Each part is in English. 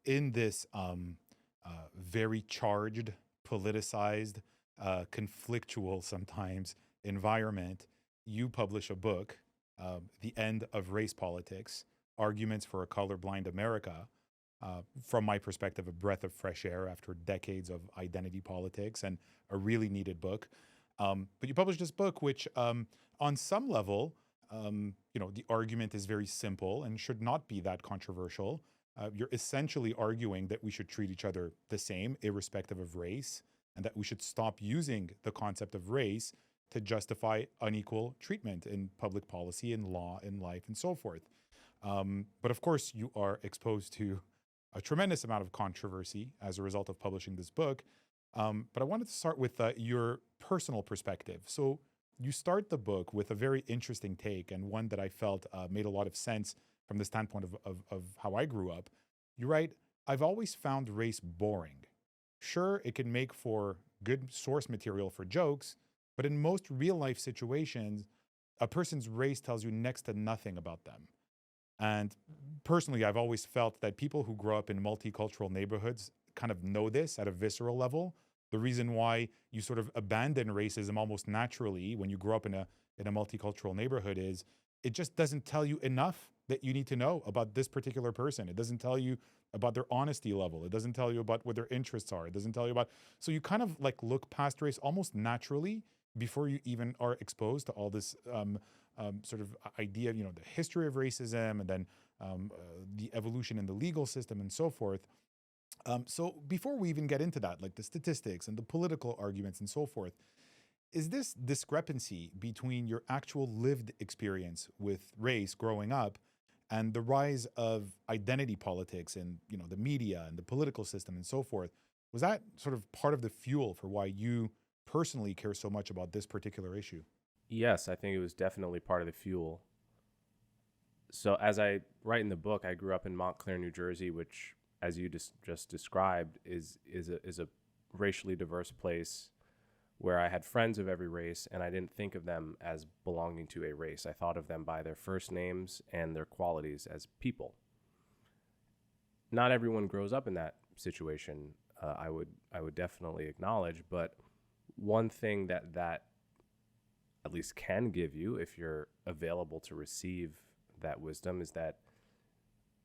in this very charged, politicized, conflictual sometimes environment, you publish a book, The End of Race Politics: Arguments for a Colorblind America. From my perspective, a breath of fresh air after decades of identity politics, and a really needed book. But you published this book, which, on some level, the argument is very simple and should not be that controversial. You're essentially arguing that we should treat each other the same, irrespective of race, and that we should stop using the concept of race to justify unequal treatment in public policy, in law, in life, and so forth. But of course, you are exposed to a tremendous amount of controversy as a result of publishing this book. But I wanted to start with your personal perspective. So you start the book with a very interesting take, and one that I felt made a lot of sense from the standpoint of how I grew up. You write, I've always found race boring. Sure, it can make for good source material for jokes, but in most real life situations, a person's race tells you next to nothing about them. And personally, I've always felt that people who grow up in multicultural neighborhoods kind of know this at a visceral level. The reason why you sort of abandon racism almost naturally when you grow up in a multicultural neighborhood is it just doesn't tell you enough that you need to know about this particular person. It doesn't tell you about their honesty level. It doesn't tell you about what their interests are. It doesn't tell you about, so you kind of like look past race almost naturally before you even are exposed to all this sort of idea of, the history of racism, and then the evolution in the legal system and so forth. So before we even get into that, like the statistics and the political arguments and so forth, is this discrepancy between your actual lived experience with race growing up and the rise of identity politics and the media and the political system and so forth, was that sort of part of the fuel for why you personally care so much about this particular issue? Yes, I think it was definitely part of the fuel. So as I write in the book, I grew up in Montclair, New Jersey, which, as you just described, is a racially diverse place where I had friends of every race, and I didn't think of them as belonging to a race. I thought of them by their first names and their qualities as people. Not everyone grows up in that situation. I would definitely acknowledge, but one thing that at least can give you, if you're available to receive that wisdom, is that,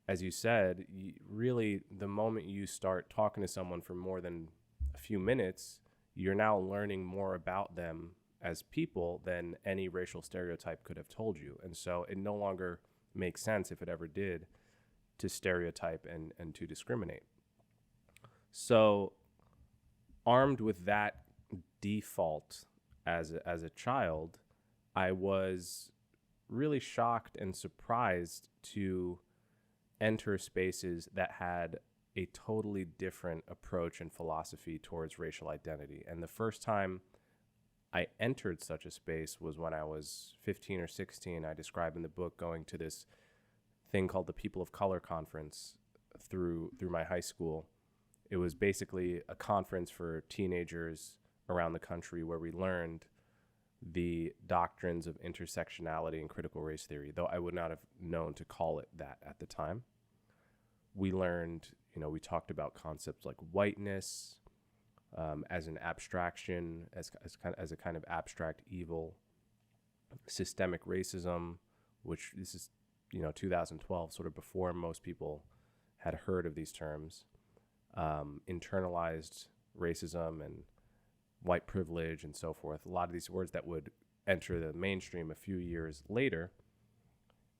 as you said, really the moment you start talking to someone for more than a few minutes, you're now learning more about them as people than any racial stereotype could have told you. And so it no longer makes sense, if it ever did, to stereotype and to discriminate. So armed with that default as a child, I was really shocked and surprised to enter spaces that had a totally different approach and philosophy towards racial identity. And the first time I entered such a space was when I was 15 or 16. I describe in the book going to this thing called the People of Color Conference through my high school. It was basically a conference for teenagers around the country where we learned the doctrines of intersectionality and critical race theory, though I would not have known to call it that at the time. We learned, we talked about concepts like whiteness as an abstraction, as a kind of abstract evil, systemic racism, which this is 2012, sort of before most people had heard of these terms, internalized racism and white privilege and so forth. A lot of these words that would enter the mainstream a few years later.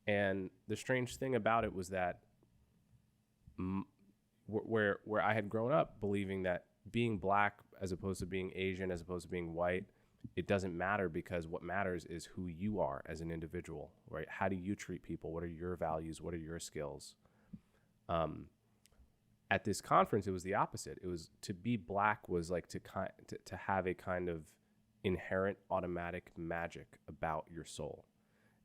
And the strange thing about it was that where I had grown up believing that being black as opposed to being Asian, as opposed to being white, it doesn't matter, because what matters is who you are as an individual, right? How do you treat people? What are your values? What are your skills? At this conference, it was the opposite. It was, to be black was like to have a kind of inherent automatic magic about your soul.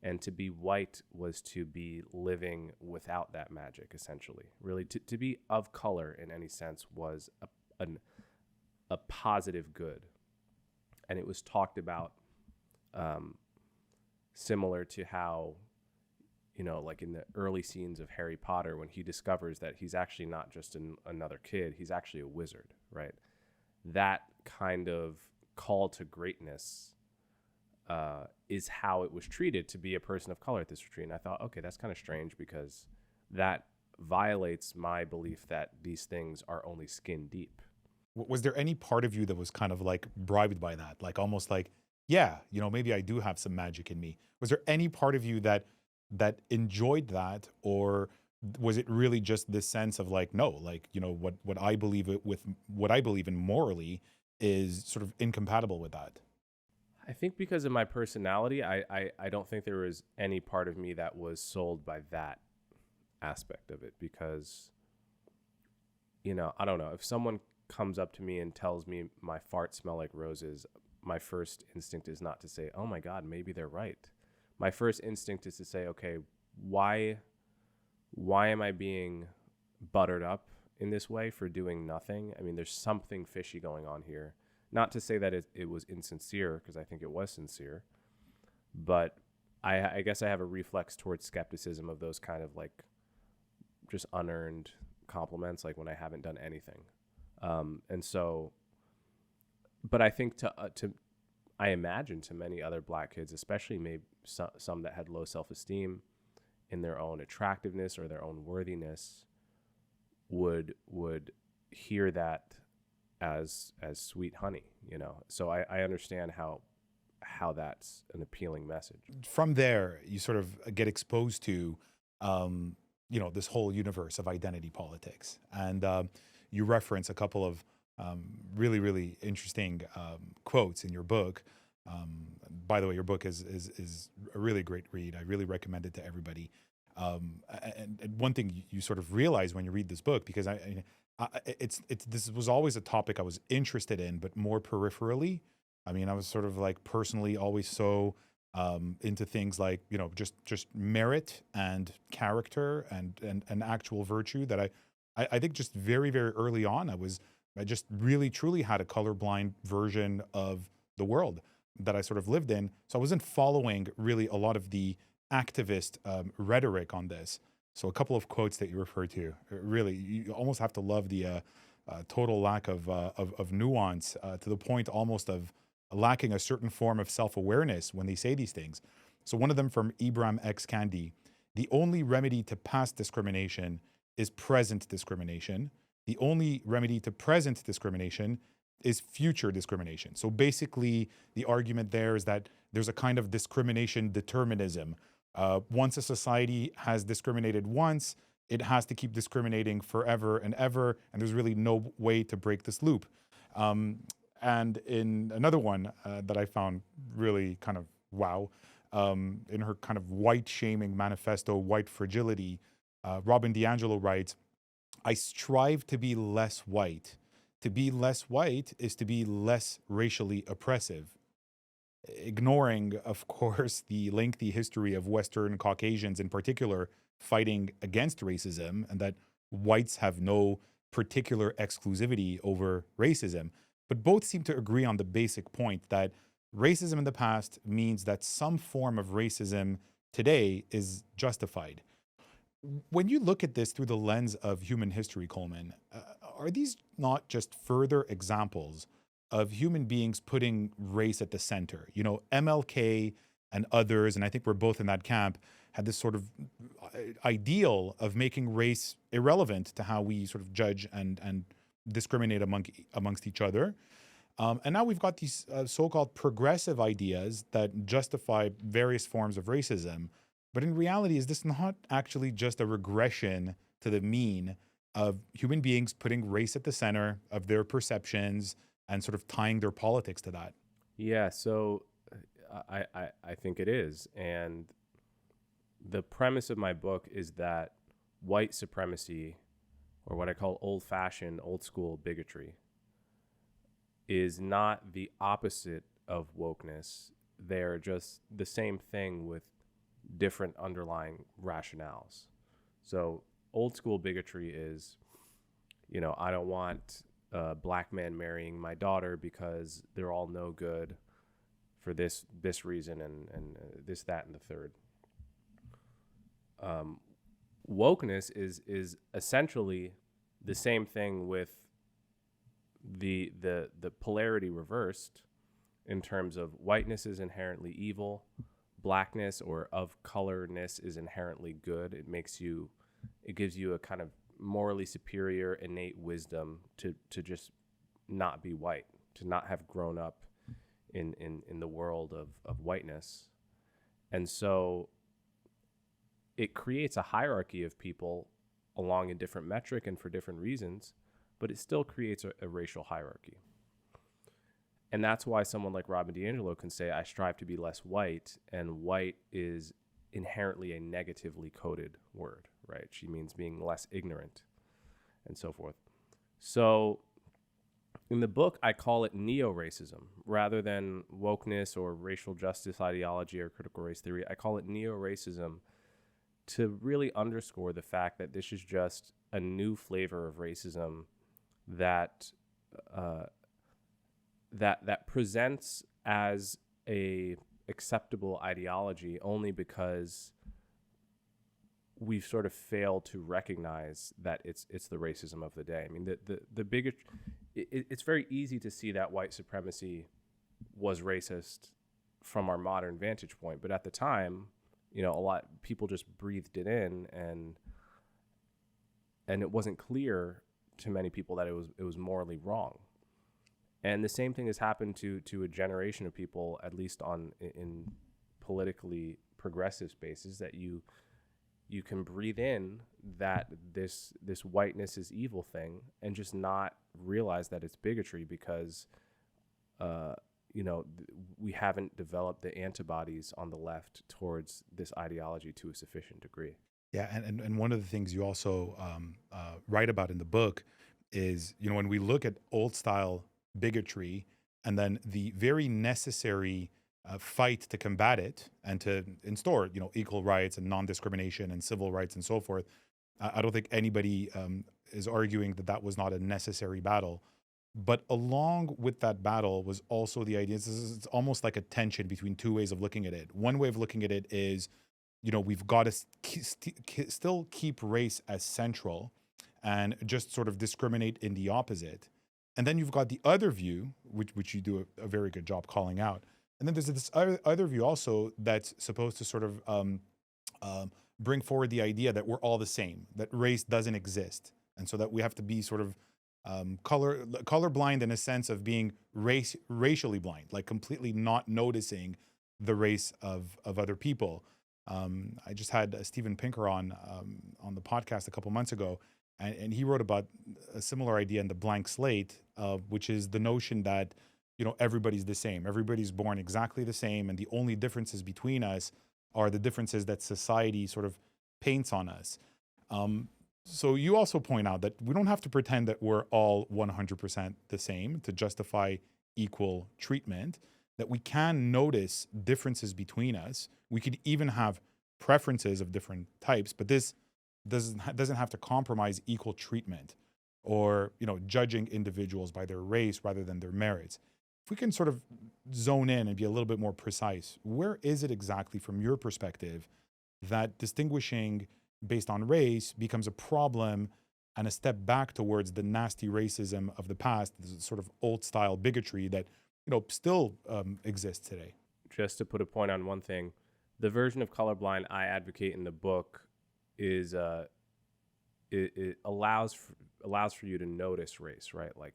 And to be white was to be living without that magic, essentially. Really, to be of color in any sense was a positive good. And it was talked about similar to how, like in the early scenes of Harry Potter, when he discovers that he's actually not just another kid, he's actually a wizard, right? That kind of call to greatness is how it was treated to be a person of color at this retreat. And I thought, okay, that's kind of strange, because that violates my belief that these things are only skin deep. Was there any part of you that was kind of like bribed by that? Like almost like, yeah, maybe I do have some magic in me. Was there any part of you that enjoyed that, or was it really just this sense of like, no, like, what I believe with what I believe in morally is sort of incompatible with that? I think because of my personality, I don't think there was any part of me that was sold by that aspect of it, because, I don't know, if someone comes up to me and tells me my farts smell like roses, my first instinct is not to say, oh my God, maybe they're right. My first instinct is to say, okay, why am I being buttered up in this way for doing nothing? I mean, there's something fishy going on here. Not to say that it was insincere, because I think it was sincere, but I guess I have a reflex towards skepticism of those kind of like just unearned compliments, like when I haven't done anything. And so, but I think I imagine to many other black kids, especially maybe some that had low self-esteem in their own attractiveness or their own worthiness, would hear that as sweet honey, So I understand how that's an appealing message. From there, you sort of get exposed to, this whole universe of identity politics. And you reference a couple of really, really interesting quotes in your book. By the way, your book is a really great read. I really recommend it to everybody. And one thing you sort of realize when you read this book, because this was always a topic I was interested in, but more peripherally. I mean, I was sort of like personally always so into things like, just merit and character and actual virtue that I think just very, very early on, I just really, truly had a colorblind version of the world that I sort of lived in. So I wasn't following really a lot of the activist rhetoric on this. So a couple of quotes that you refer to, really, you almost have to love the total lack of nuance, to the point almost of lacking a certain form of self-awareness when they say these things. So one of them from Ibram X. Kendi: the only remedy to past discrimination is present discrimination. The only remedy to present discrimination is future discrimination. So basically, the argument there is that there's a kind of discrimination determinism. Once a society has discriminated once, it has to keep discriminating forever and ever, and there's really no way to break this loop. And in another one that I found really kind of wow, in her kind of white shaming manifesto, White Fragility, Robin DiAngelo writes, I strive to be less white. To be less white is to be less racially oppressive. Ignoring, of course, the lengthy history of Western Caucasians in particular fighting against racism, and that whites have no particular exclusivity over racism. But both seem to agree on the basic point that racism in the past means that some form of racism today is justified. When you look at this through the lens of human history, Coleman, are these not just further examples of human beings putting race at the center? MLK and others, and I think we're both in that camp, had this sort of ideal of making race irrelevant to how we sort of judge and discriminate amongst each other. And now we've got these so-called progressive ideas that justify various forms of racism. But in reality, is this not actually just a regression to the mean of human beings putting race at the center of their perceptions and sort of tying their politics to that? Yeah, so I think it is. And the premise of my book is that white supremacy, or what I call old-fashioned, old-school bigotry, is not the opposite of wokeness. They're just the same thing with different underlying rationales. So old-school bigotry is, I don't want a black man marrying my daughter because they're all no good for this reason and this, that, and the third. wokeness is essentially the same thing with the polarity reversed, in terms of whiteness is inherently evil, blackness or of colorness is inherently good. It gives you a kind of morally superior innate wisdom to just not be white, to not have grown up in the world of whiteness. And so it creates a hierarchy of people along a different metric and for different reasons, but it still creates a racial hierarchy. And that's why someone like Robin DiAngelo can say, I strive to be less white, and white is inherently a negatively coded word, right? She means being less ignorant and so forth. So in the book, I call it neo-racism rather than wokeness or racial justice ideology or critical race theory. I call it neo-racism to really underscore the fact that this is just a new flavor of racism that that presents as a acceptable ideology only because we've sort of failed to recognize that it's the racism of the day. I mean, the biggest, it's very easy to see that white supremacy was racist from our modern vantage point, but at the time, a lot people just breathed it in, and it wasn't clear to many people that it was morally wrong. And the same thing has happened to a generation of people, at least in politically progressive spaces, that you can breathe in that this whiteness is evil thing and just not realize that it's bigotry because we haven't developed the antibodies on the left towards this ideology to a sufficient degree. Yeah, and one of the things you also write about in the book is, when we look at old style bigotry and then the very necessary fight to combat it and to instaure, equal rights and non-discrimination and civil rights and so forth, I don't think anybody is arguing that was not a necessary battle. But along with that battle was also the idea, it's almost like a tension between two ways of looking at it. One way of looking at it is, we've got to still keep race as central and just sort of discriminate in the opposite. And then you've got the other view, which you do a very good job calling out. And then there's this other view also that's supposed to sort of bring forward the idea that we're all the same, that race doesn't exist. And so that we have to be sort of colorblind in a sense of being racially blind, like completely not noticing the race of other people. I just had Steven Pinker on the podcast a couple months ago, and he wrote about a similar idea in The Blank Slate, which is the notion that, everybody's the same. Everybody's born exactly the same, and the only differences between us are the differences that society sort of paints on us. So you also point out that we don't have to pretend that we're all 100% the same to justify equal treatment, that we can notice differences between us. We could even have preferences of different types, but this doesn't have to compromise equal treatment or, judging individuals by their race rather than their merits. If we can sort of zone in and be a little bit more precise, where is it exactly from your perspective that distinguishing based on race becomes a problem and a step back towards the nasty racism of the past, this sort of old style bigotry that, still exists today? Just to put a point on one thing, the version of colorblind I advocate in the book is it allows for you to notice race, right? Like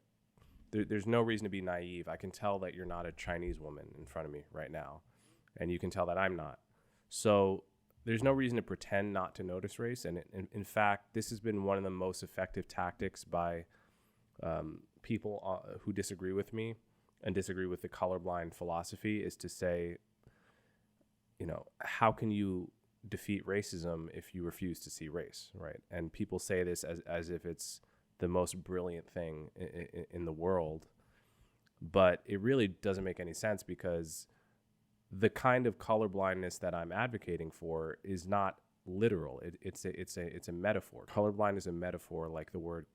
there's no reason to be naive. I can tell that you're not a Chinese woman in front of me right now, and you can tell that I'm not. So there's no reason to pretend not to notice race. And in fact, this has been one of the most effective tactics by people who disagree with me and disagree with the colorblind philosophy, is to say, how can you defeat racism if you refuse to see race, right? And people say this as if it's the most brilliant thing in the world, but it really doesn't make any sense, because the kind of colorblindness that I'm advocating for is not literal. It's a metaphor. Colorblind is a metaphor, like the word,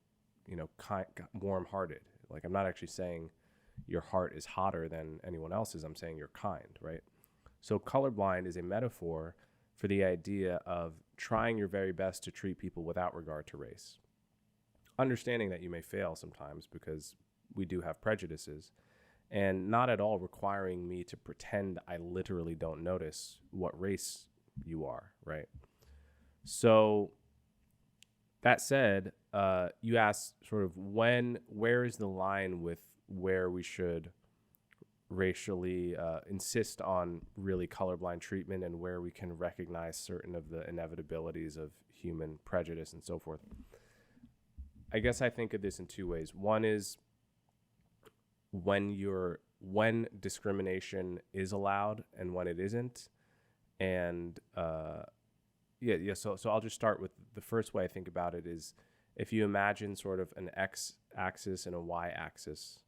warm-hearted. Like, I'm not actually saying your heart is hotter than anyone else's. I'm saying you're kind, right? So colorblind is a metaphor for the idea of trying your very best to treat people without regard to race. Understanding that you may fail sometimes because we do have prejudices, and not at all requiring me to pretend I literally don't notice what race you are, right? So that said, you asked sort of where is the line with where we should racially insist on really colorblind treatment and where we can recognize certain of the inevitabilities of human prejudice and so forth. I guess I think of this in two ways. One is when discrimination is allowed and when it isn't. And so I'll just start with the first way I think about it is if you imagine sort of an x-axis and a y-axis,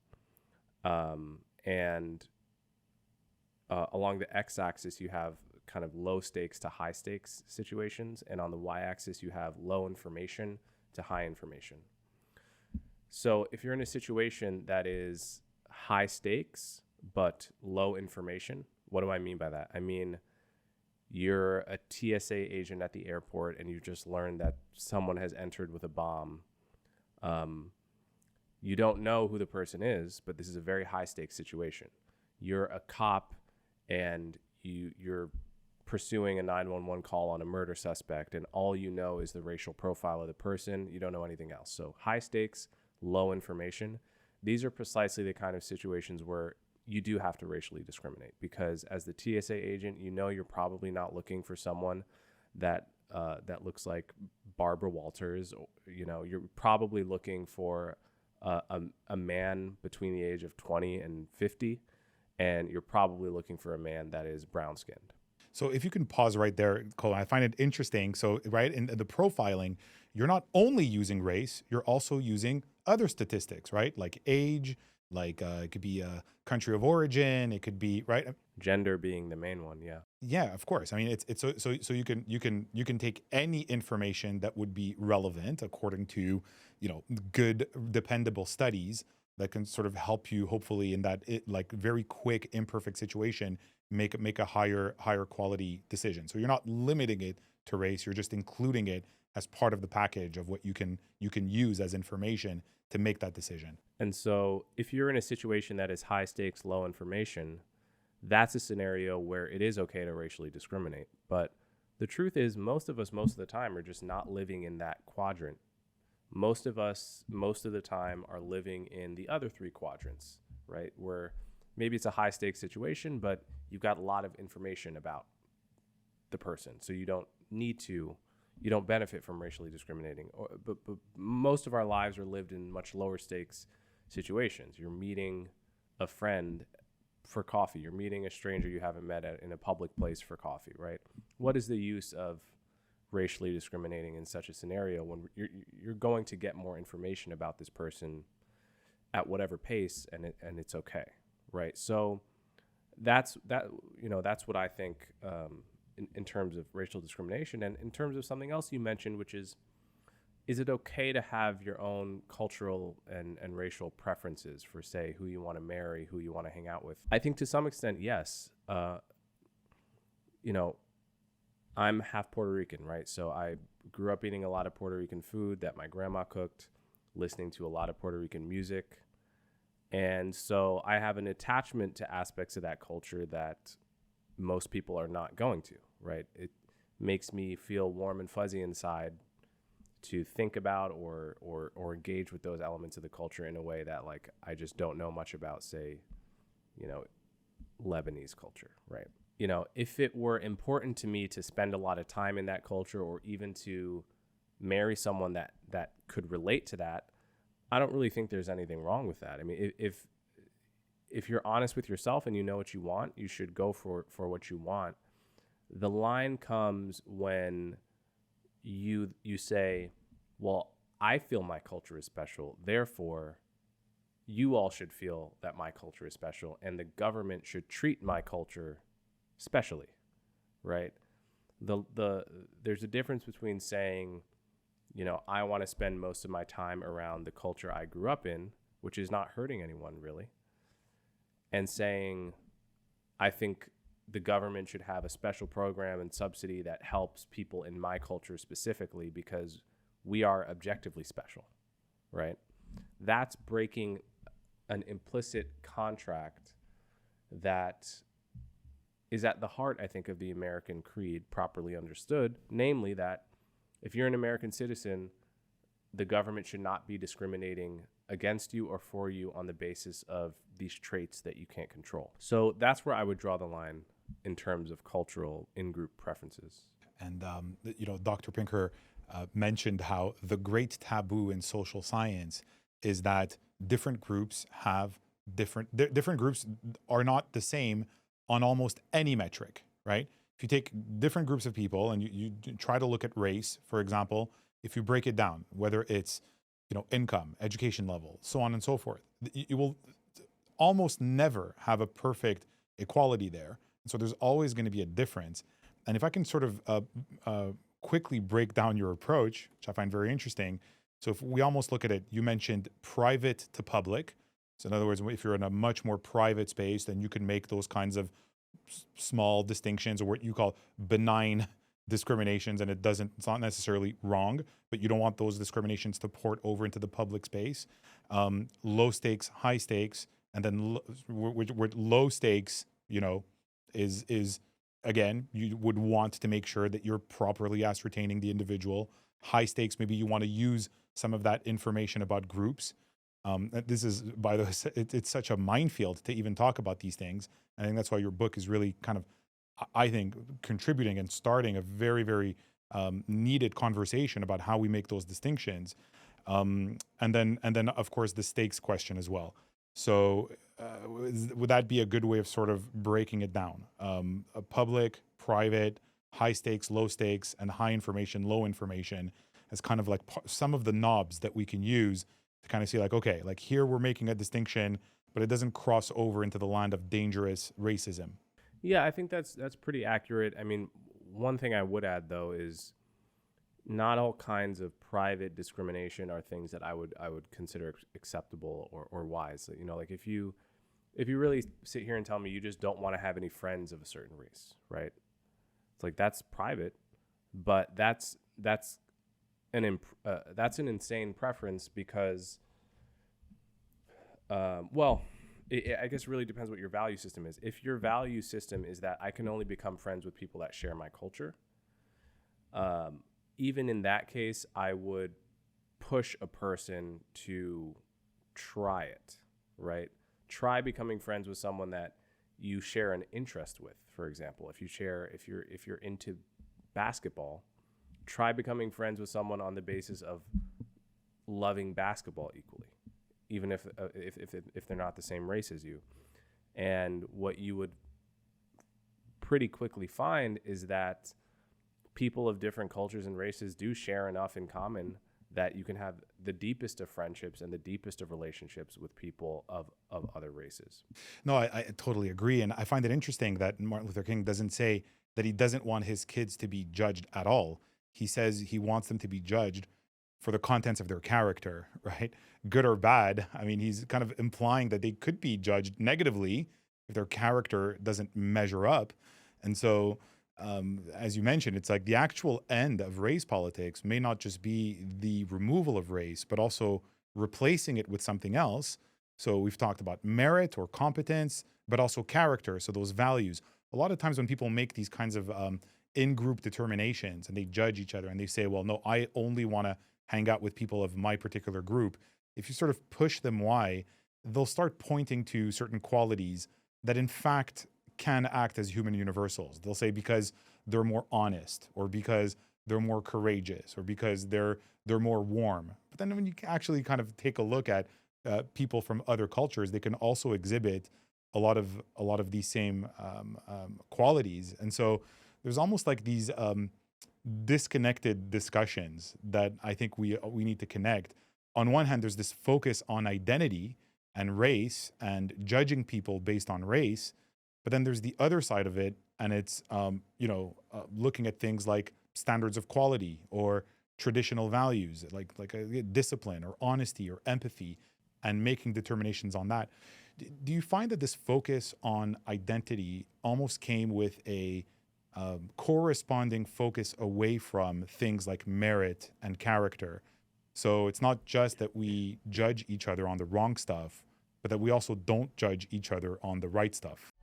and along the x-axis you have kind of low stakes to high stakes situations, and on the y-axis you have low information to high information. So if you're in a situation that is high stakes but low information, what do I mean by that? I mean, you're a TSA agent at the airport and you just learned that someone has entered with a bomb. You don't know who the person is, but this is a very high stakes situation. You're a cop and you're pursuing a 911 call on a murder suspect, and all you know is the racial profile of the person. You don't know anything else. So high stakes, low information. These are precisely the kind of situations where you do have to racially discriminate, because as the TSA agent, you know you're probably not looking for someone that looks like Barbara Walters. You know, you're probably looking for a man between the age of 20 and 50, and you're probably looking for a man that is brown-skinned. So if you can pause right there, Cole, I find it interesting. So, right, in the profiling, you're not only using race, you're also using other statistics, right? Like age, like it could be a country of origin, it could be, right? Gender being the main one, yeah. Yeah, of course. I mean, it's so you can take any information that would be relevant according to, good dependable studies that can sort of help you hopefully in that like very quick imperfect situation make a higher quality decision. So you're not limiting it to race, you're just including it as part of the package of what you can use as information to make that decision. And so if you're in a situation that is high stakes, low information, that's a scenario where it is okay to racially discriminate. But the truth is, most of us, most of the time, are just not living in that quadrant. Most of us, most of the time, are living in the other three quadrants, right? Where maybe it's a high stakes situation, but you've got a lot of information about the person. So you don't benefit from racially discriminating. But most of our lives are lived in much lower stakes situations. You're meeting a friend for coffee. You're meeting a stranger you haven't met in a public place for coffee, right? What is the use of racially discriminating in such a scenario when you're going to get more information about this person at whatever pace, and it's okay, right? So that's what I think in terms of racial discrimination. And in terms of something else you mentioned, which is it okay to have your own cultural and racial preferences for, say, who you want to marry, who you want to hang out with? I think to some extent, yes. I'm half Puerto Rican, right? So I grew up eating a lot of Puerto Rican food that my grandma cooked, listening to a lot of Puerto Rican music. And so I have an attachment to aspects of that culture that most people are not going to, right? It makes me feel warm and fuzzy inside to think about or engage with those elements of the culture in a way that, like, I just don't know much about, say, Lebanese culture, right? If it were important to me to spend a lot of time in that culture, or even to marry someone that could relate to that, I don't really think there's anything wrong with that. I mean, if you're honest with yourself and you know what you want, you should go for what you want. The line comes when you say, well, I feel my culture is special, therefore you all should feel that my culture is special, and the government should treat my culture specially, right? There's a difference between saying, I want to spend most of my time around the culture I grew up in, which is not hurting anyone really, and saying, I think the government should have a special program and subsidy that helps people in my culture specifically because we are objectively special, right? That's breaking an implicit contract that is at the heart, I think, of the American creed properly understood, namely that if you're an American citizen, the government should not be discriminating against you or for you on the basis of these traits that you can't control. So that's where I would draw the line in terms of cultural in-group preferences. And, Dr. Pinker mentioned how the great taboo in social science is that different groups have different groups are not the same on almost any metric, right? If you take different groups of people and you try to look at race, for example, if you break it down, whether it's, income, education level, so on and so forth, you will almost never have a perfect equality there. And so there's always going to be a difference. And if I can sort of quickly break down your approach, which I find very interesting. So if we almost look at it, you mentioned private to public. So in other words, if you're in a much more private space, then you can make those kinds of small distinctions or what you call benign discriminations, and it's not necessarily wrong, but you don't want those discriminations to port over into the public space. Low stakes, high stakes, and then with low stakes, is again, you would want to make sure that you're properly ascertaining the individual. High stakes, maybe you want to use some of that information about groups. This is, by the way, it's such a minefield to even talk about these things. I think that's why your book is really kind of, I think, contributing and starting a very, very needed conversation about how we make those distinctions. And then, of course, the stakes question as well. So would that be a good way of sort of breaking it down? A public, private, high stakes, low stakes, and high information, low information as kind of like some of the knobs that we can use to kind of see like, okay, like here we're making a distinction, but it doesn't cross over into the land of dangerous racism. Yeah, I think that's pretty accurate. I mean, one thing I would add though is not all kinds of private discrimination are things that I would consider acceptable or wise. Like if you really sit here and tell me you just don't want to have any friends of a certain race, right? It's like that's private, but that's an insane preference because, I guess it really depends what your value system is. If your value system is that I can only become friends with people that share my culture, even in that case, I would push a person to try it, right? Try becoming friends with someone that you share an interest with. For example, if you're into basketball, try becoming friends with someone on the basis of loving basketball equally, even if they're not the same race as you. And what you would pretty quickly find is that people of different cultures and races do share enough in common that you can have the deepest of friendships and the deepest of relationships with people of other races. No, I totally agree. And I find it interesting that Martin Luther King doesn't say that he doesn't want his kids to be judged at all. He says he wants them to be judged for the contents of their character, right? Good or bad. I mean, he's kind of implying that they could be judged negatively if their character doesn't measure up. And so, as you mentioned, it's like the actual end of race politics may not just be the removal of race, but also replacing it with something else. So we've talked about merit or competence, but also character. So those values. A lot of times when people make these kinds of in-group determinations and they judge each other and they say, well, no, I only want to hang out with people of my particular group. If you sort of push them why, they'll start pointing to certain qualities that in fact can act as human universals. They'll say because they're more honest, or because they're more courageous, or because they're more warm. But then when you actually kind of take a look at people from other cultures, they can also exhibit a lot of these same qualities. And so there's almost like these disconnected discussions that I think we need to connect. On one hand, there's this focus on identity and race and judging people based on race. But then there's the other side of it, and it's looking at things like standards of quality or traditional values, like a discipline or honesty or empathy, and making determinations on that. Do you find that this focus on identity almost came with a corresponding focus away from things like merit and character? So it's not just that we judge each other on the wrong stuff, but that we also don't judge each other on the right stuff.